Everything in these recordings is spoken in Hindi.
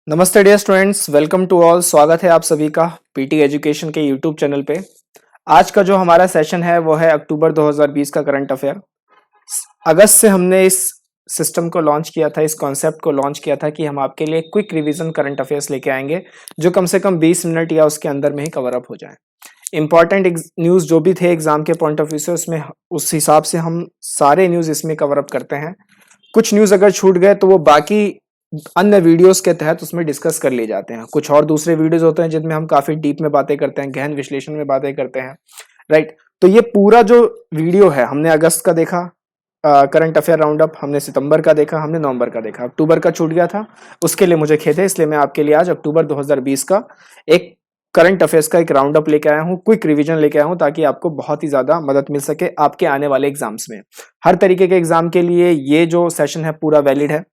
नमस्ते dear students, welcome to all. स्वागत है आप सभी का पीटी एजुकेशन के यूट्यूब चैनल पे। आज का जो हमारा सेशन है वो है अक्टूबर 2020 का करंट अफेयर। अगस्त से हमने इस सिस्टम को लॉन्च किया था, इस कॉन्सेप्ट को लॉन्च किया था कि हम आपके लिए क्विक रिवीजन करंट अफेयर्स लेके आएंगे जो कम से कम 20 मिनट या उसके अंदर में ही कवर अप हो जाए। इंपॉर्टेंट न्यूज़ जो भी थे एग्जाम के पॉइंट ऑफ व्यू से, उसमें उस हिसाब से हम सारे न्यूज़ इसमें कवर अप करते हैं। कुछ न्यूज़ अगर छूट गए तो वो बाकी अन्य वीडियोस के तहत उसमें डिस्कस कर लिए जाते हैं। कुछ और दूसरे वीडियोस होते हैं जिनमें हम काफी डीप में बातें करते हैं, गहन विश्लेषण में बातें करते हैं, राइट। तो ये पूरा जो वीडियो है, हमने अगस्त का देखा करंट अफेयर राउंड अप, हमने सितंबर का देखा, हमने नवंबर का देखा, अक्टूबर का छूट गया था, उसके लिए मुझे खेद है। इसलिए मैं आपके लिए आज अक्टूबर 2020 का एक करंट अफेयर्स का एक राउंड अप लेके आया हूँ, क्विक रिवीजन लेके आया हूँ, ताकि आपको बहुत ही ज्यादा मदद मिल सके आपके आने वाले एग्जाम्स में। हर तरीके के एग्जाम के लिए ये जो सेशन है पूरा वैलिड है,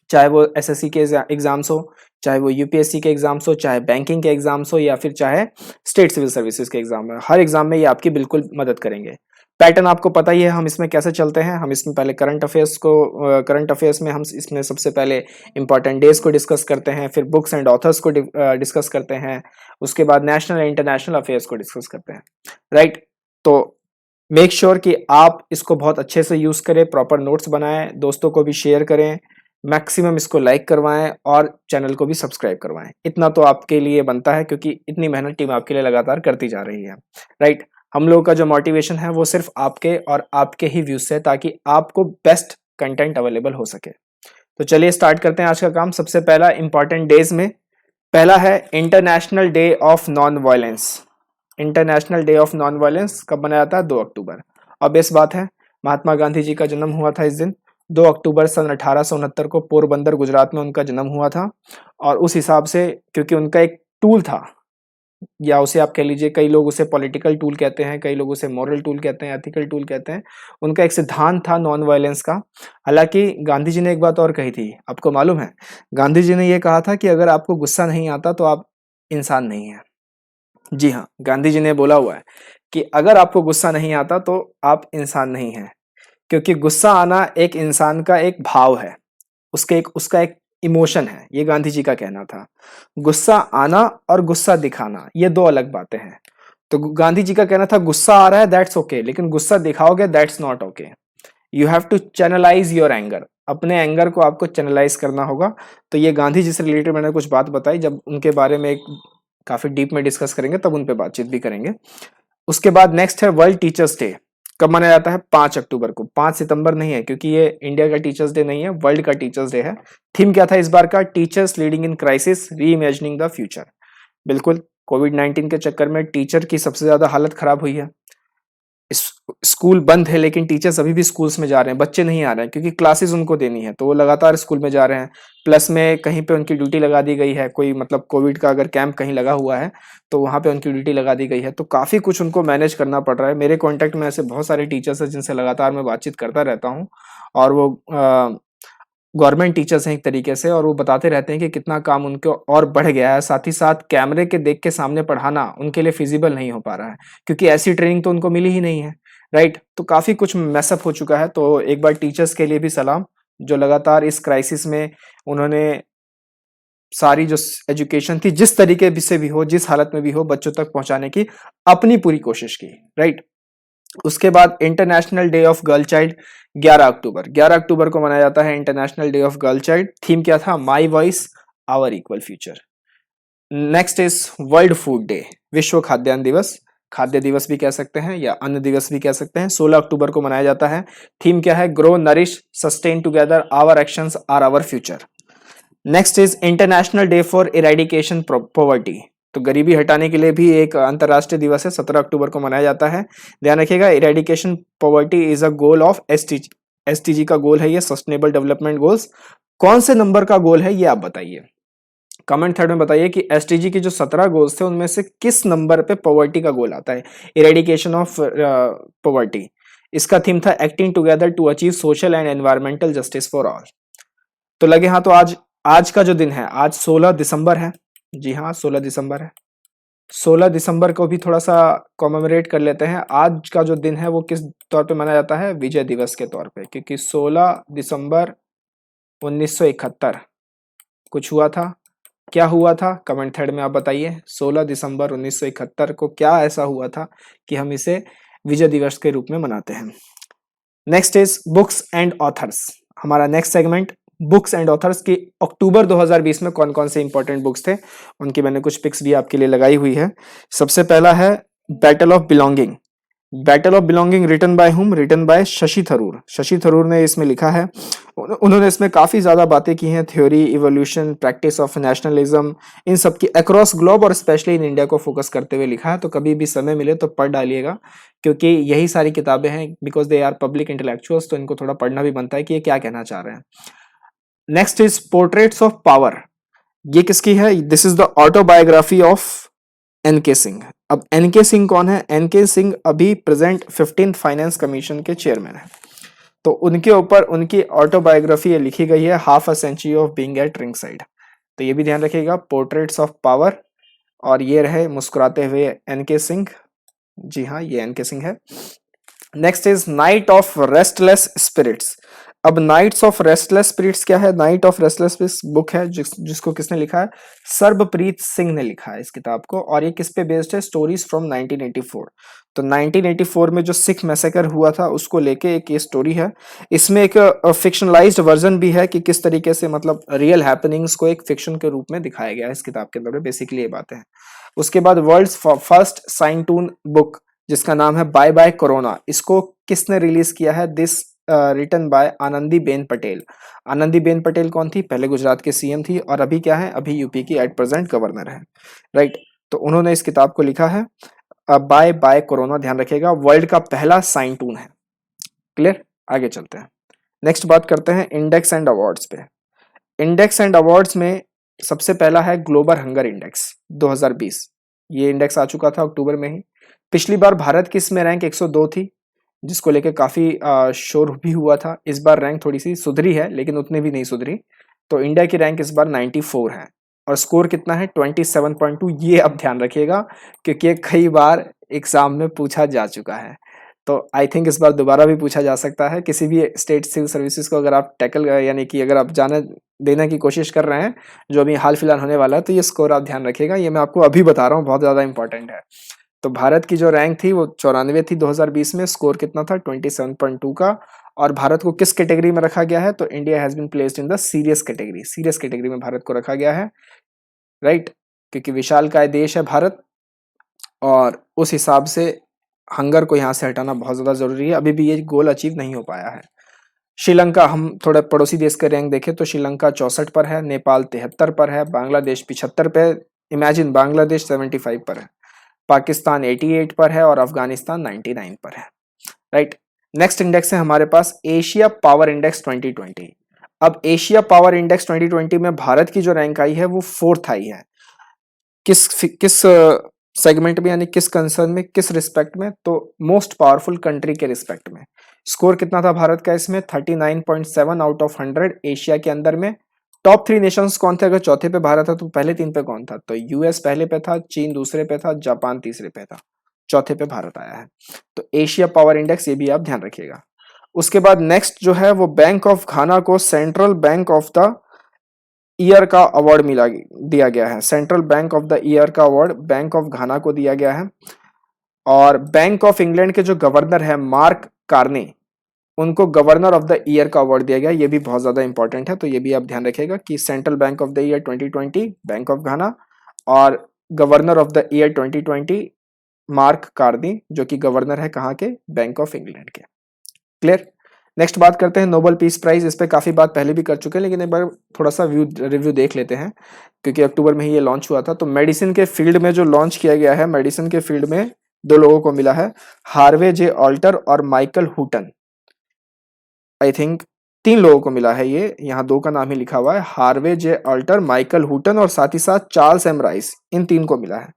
चाहे वो एसएससी के एग्जाम्स हो, चाहे वो यूपीएससी के एग्जाम्स हो, चाहे बैंकिंग के एग्जाम्स हो, या फिर चाहे स्टेट सिविल सर्विसेज के एग्जाम हो। हर एग्जाम में ये आपकी बिल्कुल मदद करेंगे। पैटर्न आपको पता ही है हम इसमें कैसे चलते हैं। हम इसमें पहले करंट अफेयर्स में हम इसमें सबसे पहले इंपॉर्टेंट डेज को डिस्कस करते हैं, फिर बुक्स एंड ऑथर्स को डिस्कस करते हैं, उसके बाद नेशनल एंड इंटरनेशनल अफेयर्स को डिस्कस करते हैं, राइट। तो मेक श्योर कि आप इसको बहुत अच्छे से यूज करें, प्रॉपर नोट्स बनाएं, दोस्तों को भी शेयर करें, मैक्सिमम इसको लाइक करवाएं और चैनल को भी सब्सक्राइब करवाएं। इतना तो आपके लिए बनता है, क्योंकि इतनी मेहनत टीम आपके लिए लगातार करती जा रही है, राइट। हम लोगों का जो मोटिवेशन है वो सिर्फ आपके और आपके ही व्यूज से, ताकि आपको बेस्ट कंटेंट अवेलेबल हो सके। तो चलिए स्टार्ट करते हैं आज का काम। सबसे पहला इंपॉर्टेंट डेज में पहला है international day of non violence. International day of non violence कब मनाया जाता है? 2 अक्टूबर। ऑब्वियस बात है, महात्मा गांधी जी का जन्म हुआ था इस दिन। 2 अक्टूबर सन 1869 को पोरबंदर गुजरात में उनका जन्म हुआ था। और उस हिसाब से, क्योंकि उनका एक टूल था, या उसे आप कह लीजिए, कई लोग उसे पॉलिटिकल टूल कहते हैं, कई लोग उसे मॉरल टूल कहते हैं, एथिकल टूल कहते हैं। उनका एक सिद्धांत था नॉन वायलेंस का। हालांकि गांधी जी ने एक बात और कही थी, आपको मालूम है? गांधी जी ने यह कहा था कि अगर आपको गुस्सा नहीं आता तो आप इंसान नहीं है। जी हाँ, गांधी जी ने बोला हुआ है कि अगर आपको गुस्सा नहीं आता तो आप इंसान नहीं है। क्योंकि गुस्सा आना एक इंसान का एक भाव है, उसका एक इमोशन है। ये गांधी जी का कहना था। गुस्सा आना और गुस्सा दिखाना ये दो अलग बातें हैं। तो गांधी जी का कहना था गुस्सा आ रहा है दैट्स ओके, लेकिन गुस्सा दिखाओगे that's not okay. You have to channelise your anger. अपने एंगर को आपको चैनलाइज करना होगा। तो ये गांधी जी से रिलेटेड मैंने कुछ बात बताई। जब उनके बारे में एक काफी डीप में डिस्कस करेंगे तब उन पे बातचीत भी करेंगे। उसके बाद नेक्स्ट है वर्ल्ड टीचर्स डे। कब मनाया जाता है? 5 अक्टूबर को। 5 सितंबर नहीं है, क्योंकि ये इंडिया का टीचर्स डे नहीं है, वर्ल्ड का टीचर्स डे है। थीम क्या था इस बार का? टीचर्स लीडिंग इन क्राइसिस, री इमेजिनिंग द फ्यूचर। बिल्कुल, कोविड-19 के चक्कर में टीचर की सबसे ज्यादा हालत खराब हुई है। स्कूल बंद है, लेकिन टीचर्स अभी भी स्कूल्स में जा रहे हैं। बच्चे नहीं आ रहे हैं क्योंकि क्लासेस उनको देनी है, तो वो लगातार स्कूल में जा रहे हैं। प्लस में कहीं पे उनकी ड्यूटी लगा दी गई है, कोई मतलब कोविड का अगर कैंप कहीं लगा हुआ है तो वहां पे उनकी ड्यूटी लगा दी गई है। तो काफी कुछ उनको मैनेज करना पड़ रहा है। मेरे कॉन्टेक्ट में ऐसे बहुत सारे टीचर्स हैं जिनसे लगातार मैं बातचीत करता रहता हूँ, और वो गवर्नमेंट टीचर्स हैं एक तरीके से, और वो बताते रहते हैं कि कितना काम उनको और बढ़ गया है। साथ ही साथ कैमरे के देख के सामने पढ़ाना उनके लिए फिजिबल नहीं हो पा रहा है, क्योंकि ऐसी ट्रेनिंग तो उनको मिली ही नहीं है, राइट। तो काफी कुछ मैसअप हो चुका है। तो एक बार टीचर्स के लिए भी सलाम, जो लगातार इस क्राइसिस में उन्होंने सारी जो एजुकेशन थी, जिस तरीके से भी हो, जिस हालत में भी हो, बच्चों तक पहुंचाने की अपनी पूरी कोशिश की, राइट। उसके बाद international day of girl child 11 October. 11 अक्टूबर को मनाया जाता है international day of girl child. Theme क्या था? My voice our equal future. Next is world food day, विश्व खाद्यान्न दिवस। खाद्य दिवस भी कह सकते हैं या अन्न दिवस भी कह सकते हैं। 16 अक्टूबर को मनाया जाता है। थीम क्या है? Grow nourish sustain together, our actions are our future. Next is international day for eradication poverty. तो गरीबी हटाने के लिए भी एक अंतरराष्ट्रीय दिवस है, 17 अक्टूबर को मनाया जाता है। ध्यान रखिएगा, eradication poverty is a goal of STG. STG का गोल है ये, सस्टेनेबल डेवलपमेंट गोल्स। कौन से नंबर का गोल है ये आप बताइए, कमेंट थर्ड में बताइए कि एसटीजी के जो 17 गोल्स थे उनमें से किस नंबर पे पॉवर्टी का गोल आता है, इरेडिकेशन ऑफ पॉवर्टी। इसका थीम था acting together to achieve social and environmental justice for all. तो लगे हाँ, तो आज का जो दिन है, आज 16 दिसंबर है। जी हाँ, 16 दिसंबर है। 16 दिसंबर को भी थोड़ा सा कॉमेमोरेट कर लेते हैं। आज का जो दिन है वो किस तौर पे मनाया जाता है? विजय दिवस के तौर पे, क्योंकि 16 दिसंबर 1971 कुछ हुआ था, क्या हुआ था, कमेंट थ्रेड में आप बताइए। 16 दिसंबर 1971 को क्या ऐसा हुआ था कि हम इसे विजय दिवस के रूप में मनाते हैं। Next is books and authors. हमारा next segment books and authors की अक्टूबर 2020 में कौन कौन से इंपॉर्टेंट बुक्स थे, उनकी मैंने कुछ पिक्स भी आपके लिए लगाई हुई है। सबसे पहला है battle of belonging. Battle of belonging written by hmm, written by Shashi Tharoor. Shashi Tharoor ने इसमें लिखा है। उन्होंने इसमें काफी ज्यादा बातें की हैं, theory, evolution, practice of nationalism, इन सब की अक्रॉस ग्लोब और स्पेशली इन इंडिया को फोकस करते हुए लिखा है। तो कभी भी समय मिले तो पढ़ डालिएगा, क्योंकि यही सारी किताबें हैं, because they are public intellectuals, तो इनको थोड़ा पढ़ना भी बनता है कि ये क्या कहना चाह रहे हैं। Next is portraits of power. ये किसकी है? This is the autobiography of NK Singh. अब एनके सिंह कौन है? एनके सिंह अभी प्रेजेंट 15th फाइनेंस कमीशन के चेयरमैन है। तो उनके ऊपर उनकी ऑटोबायोग्राफी लिखी गई है, half a century of being at ringside. तो ये भी ध्यान रखिएगा, पोर्ट्रेट्स ऑफ पावर। और ये रहे मुस्कुराते हुए एनके सिंह। जी हाँ, ये एनके सिंह है। Next is night of restless spirits. अब नाइट्स ऑफ रेस्टलेस स्पिरिट्स क्या है? Night of restless spirits book है जिसको किसने लिखा है? सर्बप्रीत सिंह ने लिखा है इस किताब को। और ये किस पे बेस्ड है? Stories from 1984। तो 1984 में जो सिख मैसेकर हुआ था उसको लेके एक ये स्टोरी है। इसमें एक फिक्शनलाइज्ड वर्जन भी है कि किस तरीके से मतलब रियल हैपनिंग्स को एक फिक्शन के रूप में दिखाया गया है इस किताब के अंदर। बेसिकली ये बातें हैं। उसके बाद world's first scientoon book जिसका नाम है बाय बाय कोरोना, इसको किसने रिलीज किया है? This written by Anandiben Patel. Anandiben Patel कौन थी? पहले गुजरात के सीएम थी और अभी क्या है? अभी यूपी की एट प्रेजेंट गवर्नर है, राइट। तो उन्होंने इस किताब को लिखा है। बाय बाय कोरोना, ध्यान रखिएगा, वर्ल्ड का पहला साइन टून है। क्लियर? आगे चलते हैं। नेक्स्ट बात करते हैं इंडेक्स एंड अवार्ड्स पे। इंडेक्स एंड अवार्ड्स में सबसे पहला है ग्लोबल हंगर इंडेक्स 2020। ये इंडेक्स आ चुका था अक्टूबर में ही। पिछली बार भारत की इसमें रैंक 102 थी, जिसको लेके काफी शोर भी हुआ था। इस बार रैंक थोड़ी सी सुधरी है, लेकिन उतनी भी नहीं सुधरी। तो इंडिया की रैंक इस बार 94 है और स्कोर कितना है? 27.2। ये अब ध्यान रखिएगा, क्योंकि ये कई बार एग्जाम में पूछा जा चुका है। तो आई थिंक इस बार दोबारा भी पूछा जा सकता है। किसी भी स्टेट सिविल सर्विसेज को अगर आप टैकल यानी कि अगर आप जाने देने की कोशिश कर रहे हैं, जो अभी हाल फिलहाल होने वाला है, तो ये स्कोर आप ध्यान रखिएगा। ये मैं आपको अभी बता रहा हूँ, बहुत ज्यादा इंपॉर्टेंट है। तो भारत की जो रैंक थी वो 94 थी 2020 में। स्कोर कितना था? 27.2 का। और भारत को किस कैटेगरी में रखा गया है? तो India has been placed in the serious category. Serious category में भारत को रखा गया है, राइट, क्योंकि विशालकाय देश है भारत और उस हिसाब से हंगर को यहाँ से हटाना बहुत ज्यादा जरूरी है। अभी भी ये गोल अचीव नहीं हो पाया है। श्रीलंका, हम थोड़ा पड़ोसी देश का रैंक देखें तो श्रीलंका 64 पर है, नेपाल 73 पर है, बांग्लादेश 75 पे। इमेजिन, बांग्लादेश 75 पर है, पाकिस्तान 88 पर है और अफगानिस्तान 99 पर है, राइट। नेक्स्ट इंडेक्स है हमारे पास एशिया पावर इंडेक्स 2020। अब एशिया पावर इंडेक्स 2020 में भारत की जो रैंक आई है वो 4th आई है। किस किस सेगमेंट में, यानी किस कंसर्न में, किस रिस्पेक्ट में? तो मोस्ट पावरफुल कंट्री के रिस्पेक्ट में। स्कोर कितना था भारत का इसमें? 39.7 आउट ऑफ 100 एशिया के अंदर में। टॉप 3 नेशंस कौन थे? अगर चौथे पे भारत था तो पहले 3 पे कौन था? तो यूएस पहले पे था, चीन दूसरे पे था, जापान तीसरे पे था, चौथे पे भारत आया है। तो एशिया पावर इंडेक्स, ये भी आप ध्यान रखिएगा। उसके बाद नेक्स्ट जो है वो बैंक ऑफ घाना को central bank of the year का अवार्ड दिया गया है। Central bank of the year का अवार्ड बैंक ऑफ घाना को दिया गया है। और बैंक ऑफ इंग्लैंड के जो गवर्नर है मार्क कार्नी, उनको गवर्नर ऑफ द ईयर का अवार्ड दिया गया। ये भी बहुत ज्यादा इंपॉर्टेंट है, तो ये भी आप ध्यान रखिएगा कि central bank of the year 2020 bank of Ghana और governor of the year 2020 Mark Carney, जो कि गवर्नर है कहाँ के? बैंक ऑफ इंग्लैंड के। क्लियर? नेक्स्ट बात करते हैं नोबेल पीस प्राइज। इस पे काफी बात पहले भी कर चुके हैं, लेकिन एक बार थोड़ा सा रिव्यू देख लेते हैं, क्योंकि अक्टूबर में ही ये लॉन्च हुआ था। तो मेडिसिन के फील्ड में जो लॉन्च किया गया है, मेडिसिन के फील्ड में 2 लोगों को मिला है, हार्वे जे ऑल्टर और माइकल हुटन। आई थिंक 3 लोगों को मिला है ये, यहाँ 2 का नाम ही लिखा हुआ है, हार्वे जे ऑल्टर, माइकल हुटन और साथ ही साथ चार्ल्स एम राइस, इन 3 को मिला है।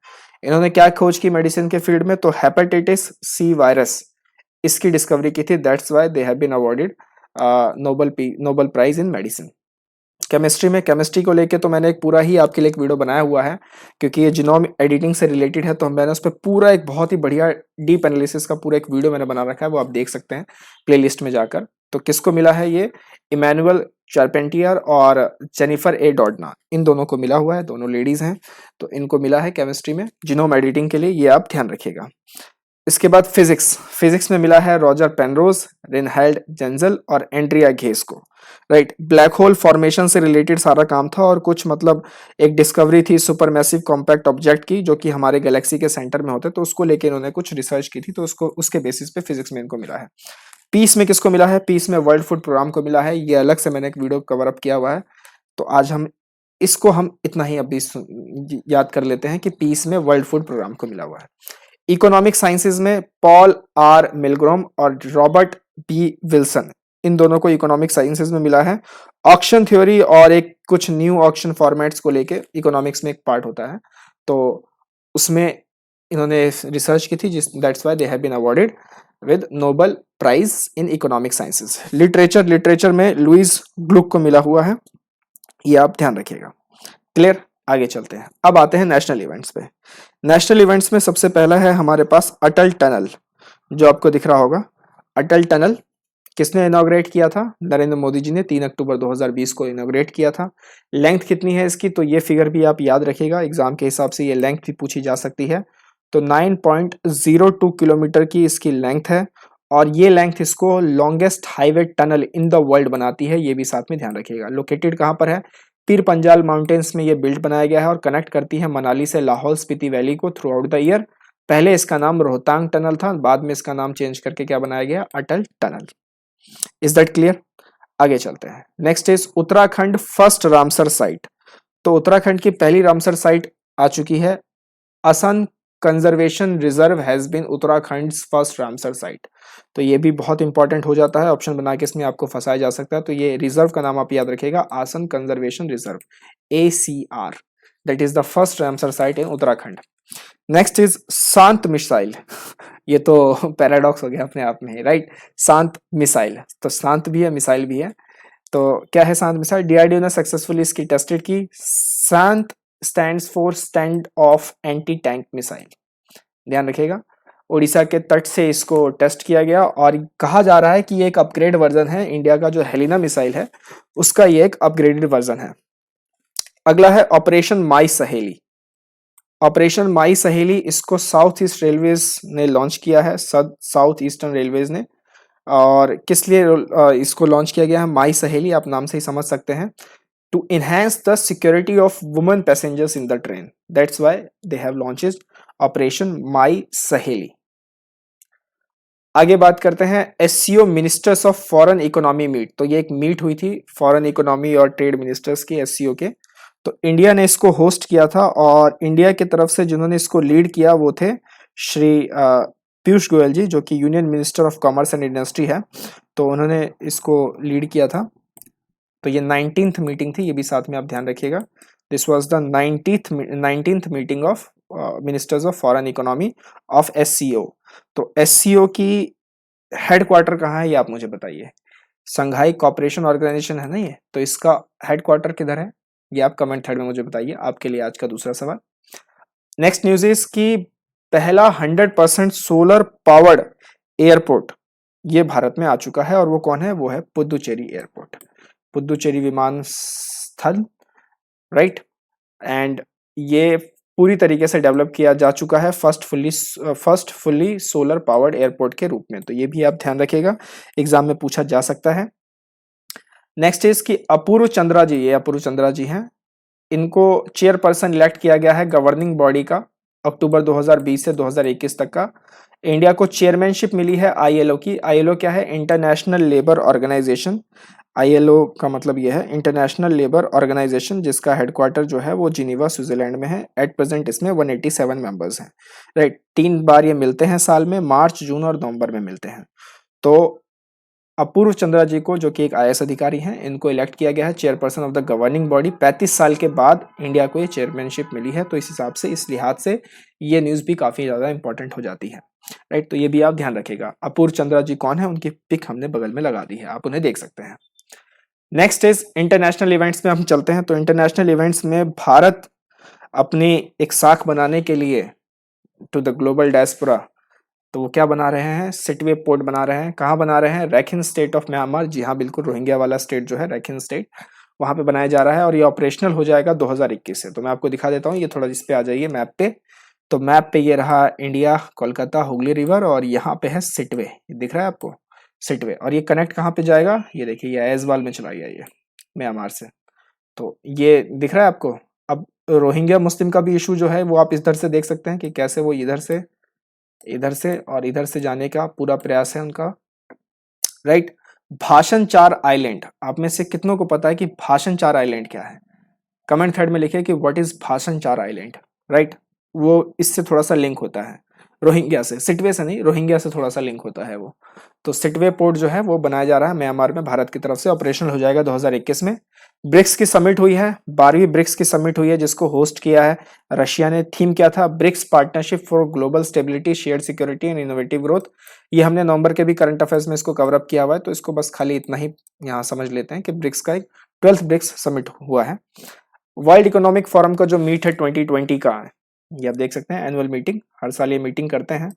इन्होंने क्या खोज की मेडिसिन के फील्ड में? तो हेपेटाइटिस सी वायरस, इसकी डिस्कवरी की थी। That's why they have been awarded Nobel prize in medicine. Chemistry को लेके तो मैंने एक पूरा ही आपके लिए एक वीडियो बनाया हुआ है, क्योंकि ये जीनोम एडिटिंग से रिलेटेड है, तो मैंने उस पर पूरा एक बहुत ही बढ़िया डीप एनालिसिस का पूरा एक वीडियो मैंने बना रखा है, वो आप देख सकते हैं प्लेलिस्ट में जाकर। तो किसको मिला है ये? इमैनुअल चार्पेंटियर और जेनिफर ए डॉडना, इन दोनों को मिला हुआ है, दोनों लेडीज हैं, तो इनको मिला है केमिस्ट्री में जीनोम एडिटिंग के लिए, ये आप ध्यान रखिएगा। इसके बाद फिजिक्स में मिला है रॉजर पेनरोज, रेनहाल्ड जेंजल और एंड्रिया घेस को। राइट, ब्लैक होल फॉर्मेशन से रिलेटेड सारा काम था, और कुछ मतलब एक डिस्कवरी थी सुपर मैसिव कॉम्पैक्ट ऑब्जेक्ट की, जो कि हमारे गैलेक्सी के सेंटर में होते, तो उसको लेके इन्होंने कुछ रिसर्च की थी, तो उसको उसके बेसिस पे फिजिक्स में इनको मिला है। पीस में किसको मिला है? पीस में वर्ल्ड फूड प्रोग्राम को मिला है, ये अलग से मैंने एक वीडियो कवर अप किया हुआ है, तो आज हम इतना ही अभी याद कर लेते हैं कि पीस में वर्ल्ड फूड प्रोग्राम को मिला हुआ है। इकोनॉमिक साइंसेज में पॉल आर मिलग्रोम और रॉबर्ट बी विल्सन, इन दोनों को इकोनॉमिक साइंसेज में मिला है। ऑक्शन थ्योरी और एक कुछ न्यू ऑक्शन फॉर्मेट्स को लेके इकोनॉमिक्स में एक पार्ट होता है, तो उसमें इन्होंने रिसर्च की थी, जिस that's why they have been awarded with Nobel prize in economic sciences. Literature में लुइस ग्लुक को मिला हुआ है, ये आप ध्यान रखिएगा। क्लियर, आगे चलते हैं। अब आते हैं नेशनल इवेंट्स पे। नेशनल इवेंट्स में सबसे पहला है हमारे पास अटल टनल, जो आपको दिख रहा होगा। अटल टनल किसने इनॉग्रेट किया था? नरेंद्र मोदी जी ने 3 अक्टूबर 2020 को इनॉग्रेट किया था। लेंथ कितनी है इसकी? तो ये फिगर भी आप याद रखिएगा, एग्जाम के हिसाब से ये लेंथ भी पूछी जा सकती है। तो 9.02 किलोमीटर की इसकी लेंथ है, और ये लेंथ इसको longest highway tunnel in the world बनाती है, ये भी साथ में ध्यान रखिएगा। लोकेटेड कहाँ पर है? पीर पंजाल माउंटेन्स में ये बिल्ट बनाया गया है, और कनेक्ट करती है मनाली से लाहौल स्पीति वैली को थ्रू आउट द ईयर। पहले इसका नाम रोहतांग टनल था, बाद में इसका नाम चेंज करके क्या बनाया गया? Atal tunnel. Is that clear? आगे चलते हैं। Next is Uttarakhand first Ramsar site. तो उत्तराखंड की पहली रामसर साइट आ चुकी है। Asan conservation reserve has been Uttarakhand first Ramsar site. तो ये भी बहुत इंपॉर्टेंट हो जाता है, ऑप्शन बना के इसमें आपको फंसाया जा सकता है, तो ये रिजर्व का नाम आप याद रखिएगा, आसन conservation reserve, ACR, that is the first Ramsar site in Uttarakhand. Next is शांत मिसाइल। ये तो पैराडॉक्स हो गया अपने आप में, राइट? शांत मिसाइल, तो शांत भी है मिसाइल भी है, तो क्या है शांत मिसाइल? DRDO ने सक्सेसफुली इसकी टेस्टेड की। शांत stands for stand of anti tank missile, ध्यान रखिएगा। उड़ीसा के तट से इसको टेस्ट किया गया, और कहा जा रहा है कि ये एक अपग्रेड वर्जन है, इंडिया का जो हेलिना मिसाइल है उसका ये एक अपग्रेडेड वर्जन है। अगला है ऑपरेशन माई सहेली। ऑपरेशन माई सहेली इसको साउथ ईस्ट रेलवेज ने लॉन्च किया है, साउथ ईस्टर्न रेलवेज ने। और किस लिए इसको लॉन्च किया गया है? माई सहेली, आप नाम से ही समझ सकते हैं, to enhance the security of women passengers in the train. That's why they have launched Operation My Saheli. आगे बात करते हैं SCO ministers of foreign economy meet. तो ये एक मीट हुई थी फॉरेन इकोनॉमी और ट्रेड मिनिस्टर्स के, SCO के, तो इंडिया ने इसको होस्ट किया था, और इंडिया की तरफ से जिन्होंने इसको लीड किया वो थे श्री पीयूष गोयल जी, जो कि union minister of commerce and industry है, तो उन्होंने इसको लीड किया था। तो ये 19th मीटिंग थी, ये भी साथ में आप ध्यान रखिएगा। This was the 19th meeting of ministers of foreign economy of SCO। तो SCO की हेडक्वार्टर कहाँ है ये आप मुझे बताइए। संघाई कॉपरेशन ऑर्गेनाइजेशन है ना ये, तो इसका हेडक्वार्टर किधर है ये आप कमेंट थर्ड में मुझे बताइए। आपके लिए आज का दूसरा सवाल। नेक्स्ट न्यूज इज कि पहला 100% सोलर पावर्ड एयरपोर्ट ये भारत में आ चुका है, और वो कौन है? वो है पुदुचेरी एयरपोर्ट, पुदुचेरी विमान स्थल, राइट। एंड ये पूरी तरीके से डेवलप किया जा चुका है first fully solar powered airport के रूप में, तो ये भी आप ध्यान रखिएगा, एग्जाम में पूछा जा सकता है। नेक्स्ट इज कि अपूर्व चंद्रा जी, ये अपूर्व चंद्रा जी हैं, इनको चेयरपर्सन इलेक्ट किया गया है गवर्निंग बॉडी का, अक्टूबर 2020 से 2021 तक का। इंडिया को चेयरमैनशिप मिली है ILO की। ILO क्या है? International labour organisation. ILO का मतलब ये है इंटरनेशनल लेबर ऑर्गेनाइजेशन, जिसका हेडक्वार्टर जो है वो जिनीवा स्विट्जरलैंड में है। एट प्रेजेंट इसमें 187 मेंबर्स हैं, राइट। 3 बार ये मिलते हैं साल में, मार्च, जून और नवंबर में मिलते हैं। तो अपूर्व चंद्रा जी को, जो कि एक IAS अधिकारी हैं, इनको इलेक्ट किया गया है chairperson of the governing body. 35 साल के बाद इंडिया को ये चेयरमैनशिप मिली है, तो इस हिसाब से, इस लिहाज से ये न्यूज़ भी काफ़ी ज़्यादा इंपॉर्टेंट हो जाती है, राइट। तो ये भी आप ध्यान रखिएगा। अपूर्व चंद्रा जी कौन है, उनकी पिक हमने बगल में लगा दी है, आप उन्हें देख सकते हैं। नेक्स्ट इज इंटरनेशनल इवेंट्स में हम चलते हैं। तो इंटरनेशनल इवेंट्स में भारत अपनी एक साख बनाने के लिए टू द ग्लोबल डायस्पोरा, तो वो क्या बना रहे हैं, सिटवे पोर्ट बना रहे हैं। कहाँ बना रहे हैं, रैखिन स्टेट ऑफ म्यांमार, जी हाँ बिल्कुल, रोहिंग्या वाला स्टेट जो है रैखिन स्टेट, वहां पे बनाया जा रहा है और ये ऑपरेशनल हो जाएगा 2021 से। तो मैं आपको दिखा देता हूँ, ये थोड़ा इस पे आ जाइए मैप पे। तो मैप पे ये रहा इंडिया, कोलकाता, हुगली रिवर, और यहाँ पे है सिटवे, दिख रहा है आपको सिटवे। और ये कनेक्ट कहाँ पे जाएगा, ये देखिए ये ऐजवाल में चला गया ये म्यांमार से, तो ये दिख रहा है आपको। अब रोहिंग्या मुस्लिम का भी इशू जो है वो आप इधर से देख सकते हैं कि कैसे वो इधर से और इधर से जाने का पूरा प्रयास है उनका, राइट। भाषण चार आइलैंड, आप में से कितनों को पता है कि भाषण चार आइलैंड क्या है? कमेंट थ्रेड में लिखिए कि व्हाट इज भाषण चार आइलैंड, राइट। वो इससे थोड़ा सा लिंक होता है रोहिंग्या से, सिटवे से नहीं, रोहिंग्या से थोड़ा सा लिंक होता है वो। तो सिटवे पोर्ट जो है वो बनाया जा रहा है म्यांमार में, भारत की तरफ से ऑपरेशनल हो जाएगा 2021 में। ब्रिक्स की समिट हुई है, 12वीं ब्रिक्स की समिट हुई है जिसको होस्ट किया है रशिया ने। थीम क्या था, BRICS partnership for global stability, shared security and innovative growth. ये हमने नवंबर के भी करंट अफेयर्स में इसको कवर अप किया हुआ है, तो इसको बस खाली इतना ही यहाँ समझ लेते हैं कि ब्रिक्स का एक 12th ब्रिक्स समिट हुआ है। वर्ल्ड इकोनॉमिक फोरम का जो मीट है 2020 का, ये आप देख सकते हैं एनुअल मीटिंग, हर साल ये मीटिंग करते हैं।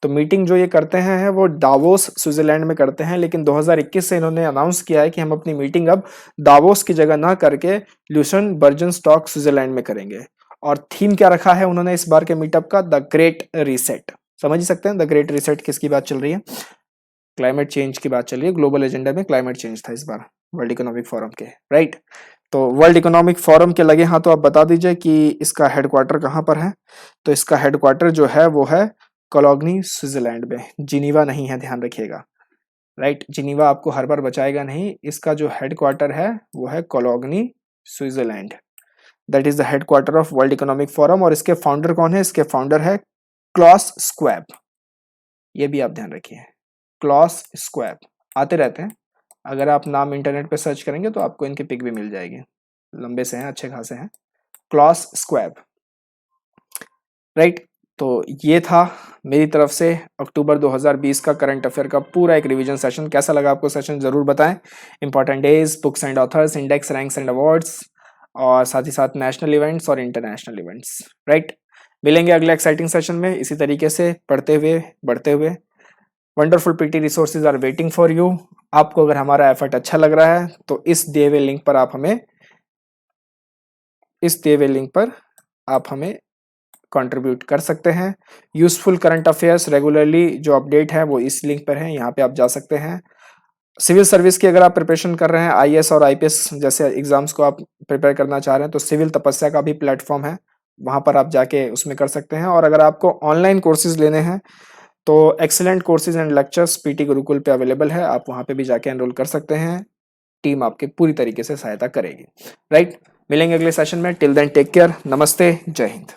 तो मीटिंग जो ये करते हैं वो दावोस स्विट्जरलैंड में करते हैं, लेकिन 2021 से इन्होंने अनाउंस किया है कि हम अपनी मीटिंग अब दावोस की जगह ना करके ल्यूसन बर्जनस्टॉक स्विट्जरलैंड में करेंगे। और थीम क्या रखा है उन्होंने इस बार के मीटअप का, द ग्रेट रीसेट। समझ ही सकते हैं द ग्रेट रीसेट किसकी बात चल रही है, क्लाइमेट चेंज की बात चल रही है। ग्लोबल एजेंडा में क्लाइमेट चेंज था इस बार वर्ल्ड इकोनॉमिक फोरम के, राइट। तो वर्ल्ड इकोनॉमिक फोरम के लगे हाथ तो आप बता दीजिए कि इसका हेडक्वार्टर कहाँ पर है। तो इसका हेडक्वार्टर जो है वो है कोलोग्नी स्विट्जरलैंड में, जिनीवा नहीं है, ध्यान रखिएगा, राइट। जिनीवा आपको हर बार बचाएगा नहीं, इसका जो हेडक्वार्टर है वो है Cologny Switzerland, that is the headquarter of World Economic Forum. और इसके फाउंडर कौन है, इसके फाउंडर है क्लॉस स्क्वैब, ये भी आप ध्यान रखिए, क्लॉस स्क्वैब आते रहते हैं, अगर आप नाम इंटरनेट पे सर्च करेंगे तो आपको इनकी पिक भी मिल जाएगी, लंबे से हैं, अच्छे खासे हैं, क्लॉस स्क्वैब, राइट। तो ये था मेरी तरफ से अक्टूबर 2020 का करंट अफेयर का पूरा एक रिवीजन सेशन। कैसा लगा आपको सेशन जरूर बताएं। Important days, books and authors, index, ranks and awards, और साथ ही साथ नेशनल इवेंट्स और इंटरनेशनल इवेंट्स, राइट। मिलेंगे अगले एक्साइटिंग सेशन में इसी तरीके से पढ़ते हुए बढ़ते हुए। Wonderful PT resources are waiting for you. आपको अगर हमारा एफर्ट अच्छा लग रहा है तो इस दिए हुए लिंक पर आप हमें कंट्रीब्यूट कर सकते हैं। यूजफुल करंट अफेयर्स रेगुलरली जो अपडेट है वो इस लिंक पर है, यहाँ पे आप जा सकते हैं। सिविल सर्विस की अगर आप प्रिपरेशन कर रहे हैं, आईएएस और आईपीएस जैसे एग्जाम्स को आप प्रिपेयर करना चाह रहे हैं, तो सिविल तपस्या का भी प्लेटफॉर्म है, वहां पर आप जाके उसमें कर सकते हैं। और अगर आपको ऑनलाइन कोर्सेज लेने हैं तो excellent courses and lectures PT Gurukul पे अवेलेबल है, आप वहां पे भी जाके एनरोल कर सकते हैं, टीम आपके पूरी तरीके से सहायता करेगी, राइट। मिलेंगे अगले सेशन में, टिल देन टेक केयर, नमस्ते, जय हिंद।